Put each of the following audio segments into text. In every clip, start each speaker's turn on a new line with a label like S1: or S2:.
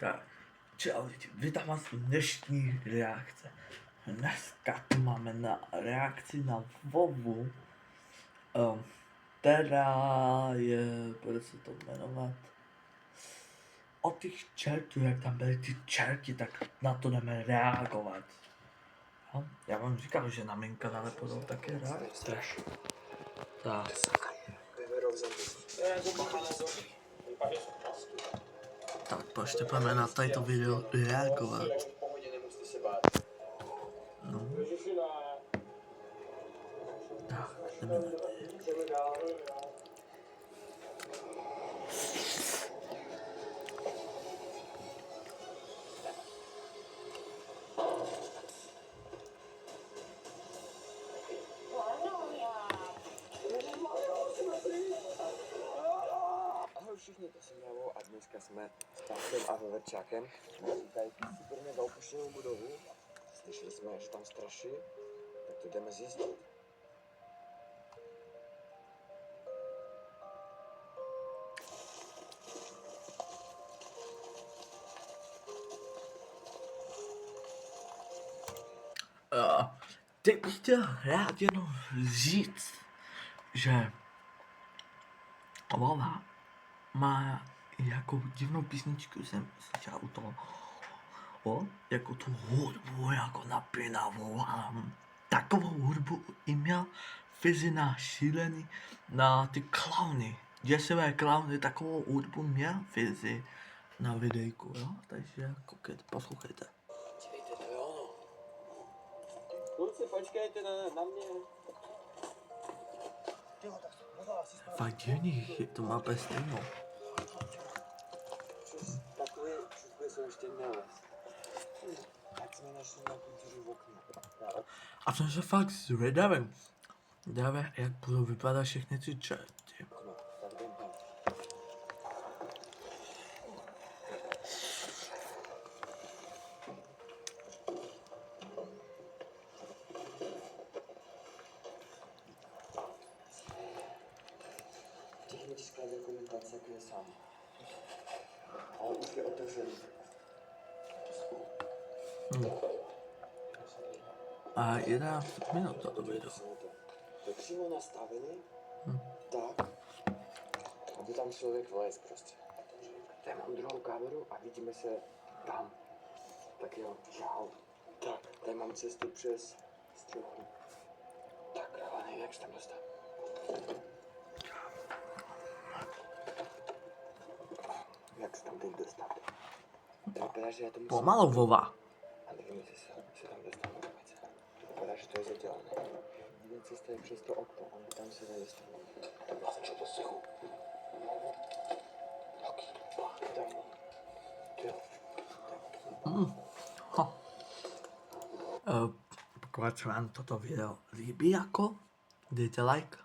S1: Tak, čau lidi, vítám vás v dnešní reakce. Dneska tu máme na reakci na Vovu, která je, bude se to jmenovat, od těch čertů, jak tam byly ty čerti, tak na to jdeme reagovat. Jo? Já vám říkám, že na mém kanále budou také reakce. Tak. Tak prostě pojďme na tato video reagovat. No. Tak, jdeme na to.
S2: Ahoj všichni, to jsem Javo a dneska jsme s Páskem a Veverčákem tady super mega opuštěnou budovu. Slyšeli jsme, že tam straší, tak to jdeme zjistit.
S1: Teď bych chtěl rád jenom říct, že Vova má jako divnou písničku, jsem slyšel u toho, jako tu hudbu, jako napínavou, a takovou hudbu i měl Fizina šílený na ty klauny, děsivé klauny, takovou hudbu měl Fizi na videjku, jo, takže koukejte, poslouchejte.
S2: Dívejte, to je ono. Kluci, počkejte na mě.
S1: Fakt divný, to má bez stejnou.
S2: Takové čuchly jsem ještě nelez. Tak jsme našli nějakou díru v okně.
S1: A jsem se fakt zvědavý, jak budou vypadat všechny ty čerty.
S2: No, tak jdem tam. Technická dokumentace je sám. Ale už je otevřený.
S1: A 11 minut to video.
S2: To je přímo nastavený, tak, aby tam člověk vlez prostě. Tady mám druhou kameru a vidíme se tam. Tak jo, čau. Tak, tady mám cestu přes střechu. Tak, ale nevím, jak se tam dostat. Jak se tam teď dostat? To vypadá, že já to musím...
S1: Pomalu, Vova.
S2: A nevím, jestli se tam dostanu vůbec. To vypadá, že to je zadělané. Jediná cesta je přes to okno, ale tam se nedostanu. Tak já začal do sechu. Taky, tam. Jo.
S1: Pokud se vám toto video líbí, jako, dejte like.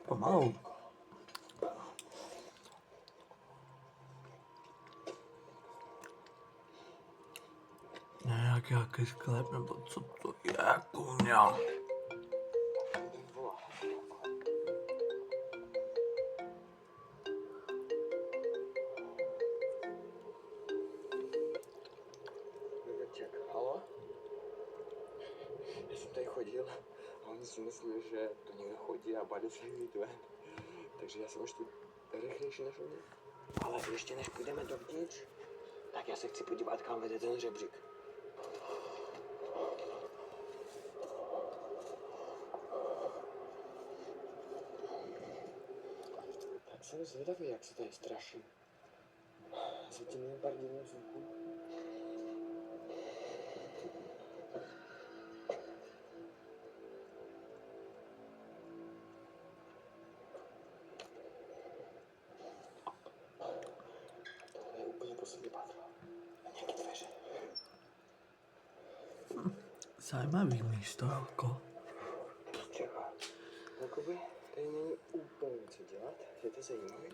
S1: Pomalu. Nějaký sklep, nebo co to je, kuňa.
S2: Halo? Já jsem tady chodil a oni si mysleli, že to někdo chodí a bade se jít ven. Takže já jsem ještě rychlejší než oni. Ale ještě než půjdeme dovnitř, tak já se chci podívat, kam vede ten žebřík. Jsem zvědavý, jak se tady straším. Zatím jen pár divných zvuků. Tohle je úplně poslední patro. A nějaký dveře.
S1: Zajímavý místo, jako.
S2: Třeba. Jakoby tady není úplně co dělat. Je to zajímavé.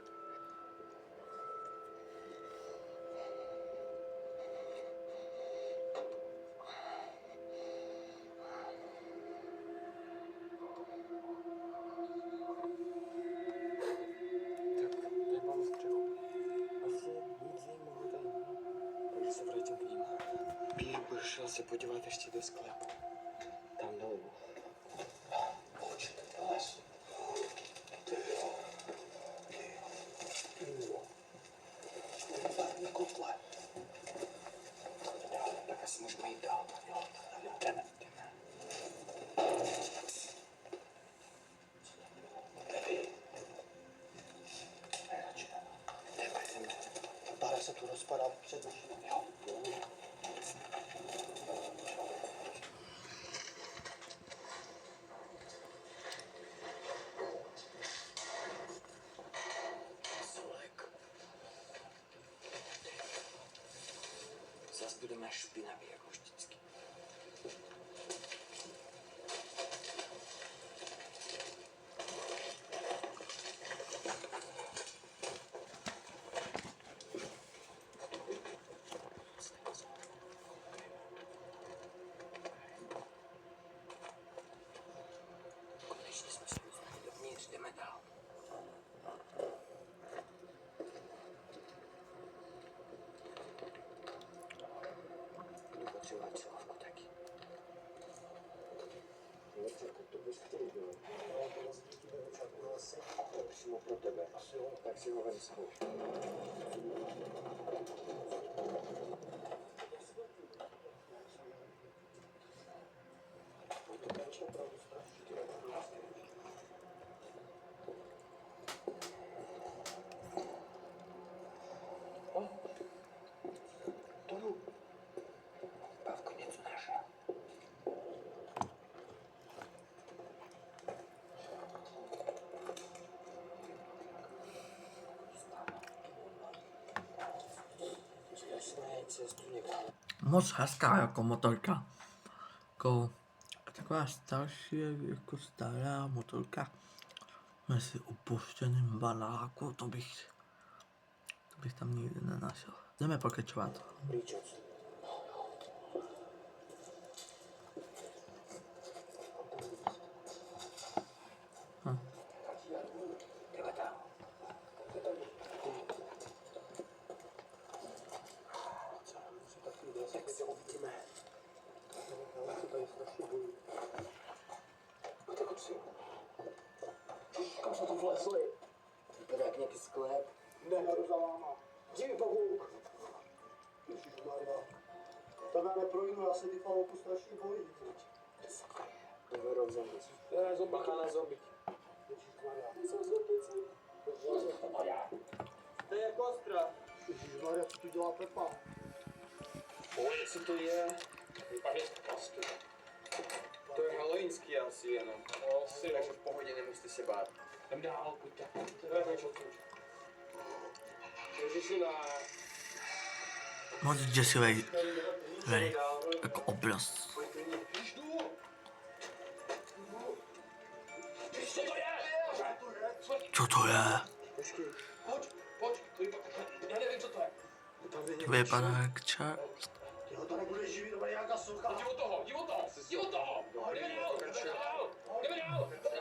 S2: Tak, tady máme střechu. Asi nic zajímavého tady není. Takže se vrátím k ním. Bych šel se podívat ještě do sklepu. Tam dolů. Les. Kotle. Tak asi můžeme jít dál. Jo, jdeme. Jdeme. Ta para se tu rozpadá před naší. Jo. Zas budeme špinaví, jako vždycky. Konečně jsme se dostali dovnitř, jdeme dál. Budu potřebovat silovku taky. To bys chtěl, jo? To je přímo pro tebe. Tak si ho vem sebou. Dolů. Pavko něco našel.
S1: Moc hezká jako motorka. Jako taková starší, jako stará motorka. Mezi opuštěným banáku, to bych tam nikdy nenašel. Jdeme pokračovat.
S2: Kam jsme tu vlezli? Vypadá jak nějaký sklep. Ne, za váma. Jdi, pavouk. Ježišmarja. Tam já neprojdu, já se ty pavouku strašně bojím. Dovedou zombie. Ne, zombaka na zombie. Ježišmarja. Jsou zombici. To je kostra. Ježišmarja, co tu dělá Pepa? Pojď, co to je? Vypadá z plasty. To je halloweenský asi jenom. Takže v pohodě nemusíte se bát. Jdem dál, pojďte. Ježišina.
S1: Moc děsivý. Jako obraz. Co to je?
S2: Pojď, já nevím, co to je.
S1: To vypadá jak čert.
S2: Jo, to nebude živý, to bude nějaká sucha. Jdi od toho. Jdeme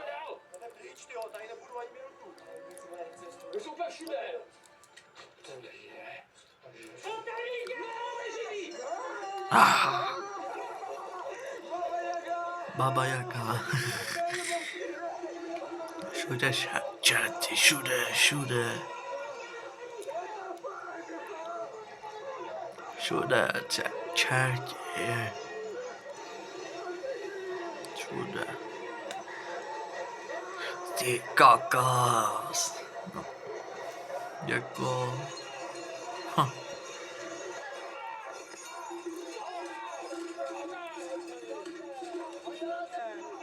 S2: dál. Pryč, tyjo, tady nebudu ani minutu. Už jsou úplně všude. Tohle je. Co tady je? Živý.
S1: Baba Jaga. Všude čerti, všude. Všude čerti. Všude. Ty kokos. No. jako... Ha.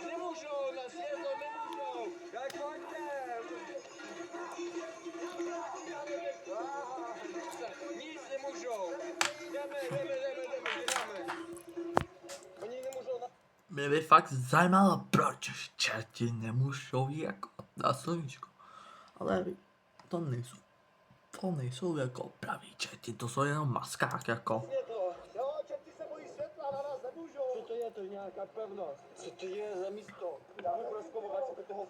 S2: Nemůžou, na světlo nemůžou. Tak pojďte. Nic nemůžou. Jdeme. Oni nemůžou na...
S1: Mě by fakt zajímalo, proč čerti nemůžou jako na sluníčko. Ale to nejsou jako praví čerti, to jsou jenom maskák jako.
S2: Světlo. Jo, čerti se bojí světla, na nás nemůžou. Co to je? To je nějaká pevnost. Co to je za místo? Dáme prozkoumovat, co by toho